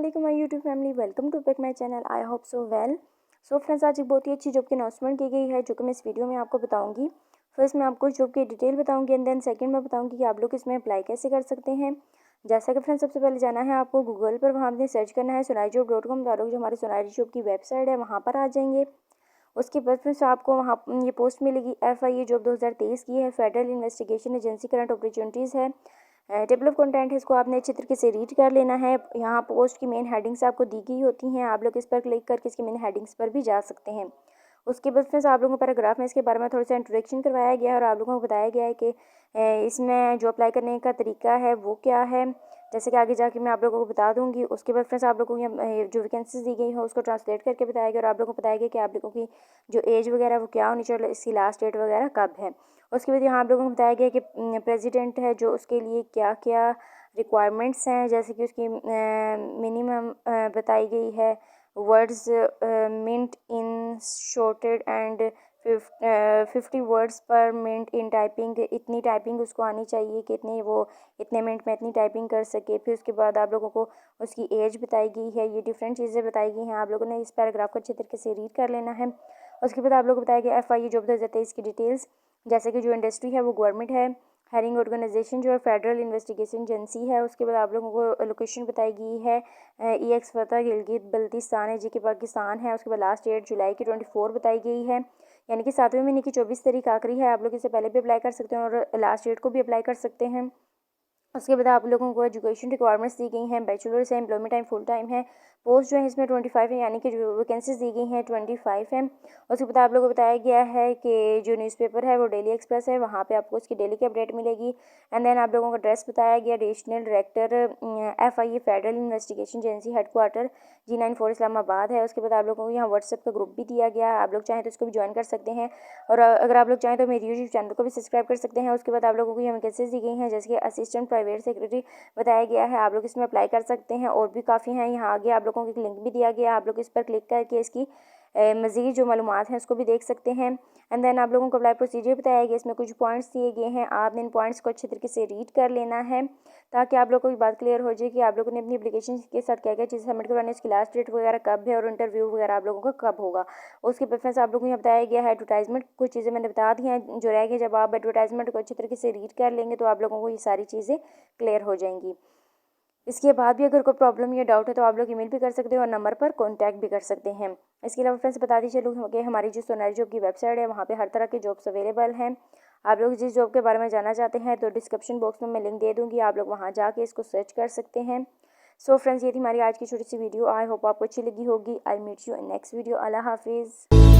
वालेकुम my YouTube family, welcome to back my channel. I hope so well. So friends, आज एक बहुत ही अच्छी जॉब की अनाउंसमेंट की गई है जो कि मैं इस वीडियो में आपको बताऊंगी। फर्स्ट मैं आपको जॉब की डिटेल बताऊंगी एंड देन सेकंड मैं बताऊंगी कि आप लोग इसमें अप्लाई कैसे कर सकते हैं। जैसा कि फ्रेंड्स, सबसे पहले जाना है आपको गूगल पर, वहाँ आपने सर्च करना है sonarijob.com। तो आप लोग जो हमारी सोनारी जॉब की वेबसाइट है वहाँ पर आ जाएंगे। उसके बाद फ्रेंड्स आपको वहाँ ये पोस्ट मिलेगी FIE जॉब 2023 की है, federal investigation agency, current opportunities है। टेबल ऑफ कंटेंट है, इसको आपने अच्छे तरीके से रीड कर लेना है। यहाँ पोस्ट की मेन हेडिंग्स आपको दी गई होती हैं, आप लोग इस पर क्लिक करके इसकी मेन हेडिंग्स पर भी जा सकते हैं। उसके बाद फ्रेंड्स आप लोगों को पैराग्राफ में इसके बारे में थोड़ा सा इंट्रोडक्शन करवाया गया है और आप लोगों को बताया गया है कि इसमें जो अप्लाई करने का तरीका है वो क्या है, जैसे कि आगे जाके मैं आप लोगों को बता दूंगी। उसके बाद फ्रेंड्स आप लोगों को जो वैकेंसीज दी गई है उसको ट्रांसलेट करके बताया गया और आप लोगों को बताया गया कि आप लोगों की जो एज वगैरह वो क्या होनी चाहिए, इसकी लास्ट डेट वगैरह कब है। उसके बाद यहाँ आप लोगों को बताया गया कि प्रेसिडेंट है जो उसके लिए क्या क्या रिक्वायरमेंट्स हैं, जैसे कि उसकी मिनिमम बताई गई है। Words minute in shorted and 50 words पर मिनट इन टाइपिंग, इतनी टाइपिंग उसको आनी चाहिए कि इतने मिनट में इतनी टाइपिंग कर सके। फिर उसके बाद आप लोगों को उसकी एज बताई गई है, ये डिफरेंट चीज़ें बताई गई हैं। आप लोगों ने इस पैराग्राफ को अच्छे तरीके से रीड कर लेना है। उसके बाद आप लोगों को बताया गया FIE जॉब 2023 की डिटेल्स, जैसे कि जो इंडस्ट्री है वो गवर्नमेंट है, हायरिंग ऑर्गेनाइजेशन जो है फेडरल इन्वेस्टिगेशन एजेंसी है। उसके बाद आप लोगों को लोकेशन बताई गई है EX फतह गिलगित बल्तिस्तान है, जी के पाकिस्तान है। उसके बाद लास्ट डेट जुलाई की 24 बताई गई है, यानी कि 7वें महीने की 24 तारीख आखिरी है। आप लोग इससे पहले भी अप्लाई कर सकते हैं और लास्ट डेट को भी अप्लाई कर सकते हैं। उसके बाद आप लोगों को एजुकेशन रिक्वायरमेंट्स दी गई हैं, बैचलर्स है, एम्प्लॉयमेंट टाइम फुल टाइम है। पोस्ट जो है इसमें 25 है, यानी कि जो वैकेंसीज दी गई हैं 25 है। उसके बाद आप लोगों को बताया गया है कि जो न्यूज़पेपर है वो डेली एक्सप्रेस है, वहाँ पे आपको उसकी डेली की अपडेट मिलेगी। एंड देन आप लोगों को एड्रेस बताया गया, additional director FIE federal investigation agency, headquarter G94 Islamabad है। उसके बाद आप लोगों को यहाँ व्हाट्सएप का ग्रुप भी दिया गया है, आप लोग चाहें तो इसको भी ज्वाइन कर सकते हैं और अगर आप लोग चाहें तो मेरे यूट्यूब चैनल को भी सब्सक्राइब कर सकते हैं। उसके बाद आप लोगों को यहाँ वैकेंसीज दी गई हैं, जैसे कि असिस्टेंट प्राइवेट सेक्रेटरी बताया गया है, आप लोग इसमें अप्लाई कर सकते हैं और भी काफ़ी हैं। यहाँ आगे आप लोगों को एक लिंक भी दिया गया है, आप लोग इस पर क्लिक करके इसकी मज़ीद जो मालूमात हैं उसको भी देख सकते हैं। एंड देन आप लोगों को अप्लाई प्रोसीजर बताया गया, इसमें कुछ पॉइंट्स दिए गए हैं, आपने इन पॉइंट्स को अच्छे तरीके से रीड कर लेना है ताकि आप लोगों को बात क्लियर हो जाए कि आप लोगों ने अपनी एप्लीकेशन के साथ क्या क्या चीज़ सबमिट करवानी है, उसकी लास्ट डेट वगैरह कब है और इंटरव्यू वगैरह आप लोगों का कब होगा। उसकी प्रेफरेंस आप लोगों को यहाँ बताया गया है। एडवर्टाइजमेंट कुछ चीज़ें मैंने बता दी हैं जो रह गई, जब आप एडवर्टाइजमेंट को अच्छे तरीके से रीड कर लेंगे तो आप लोगों को ये सारी चीज़ें क्लियर हो जाएंगी। इसके बाद भी अगर कोई प्रॉब्लम या डाउट है तो आप लोग ईमेल भी कर सकते हो और नंबर पर कांटेक्ट भी कर सकते हैं। इसके अलावा फ्रेंड्स बता दीजिए लोग कि हमारी जो सोनारी जॉब की वेबसाइट है वहाँ पे हर तरह के जॉब्स अवेलेबल हैं। आप लोग जिस जॉब के बारे में जानना चाहते हैं तो डिस्क्रिप्शन बॉक्स में मैं लिंक दे दूँगी, आप लोग वहाँ जाके इसको सर्च कर सकते हैं। सो फ्रेंड्स, ये थी हमारी आज की छोटी सी वीडियो। आई होप आपको अच्छी लगी होगी। I meet you in next video. अल्लाह हाफिज़।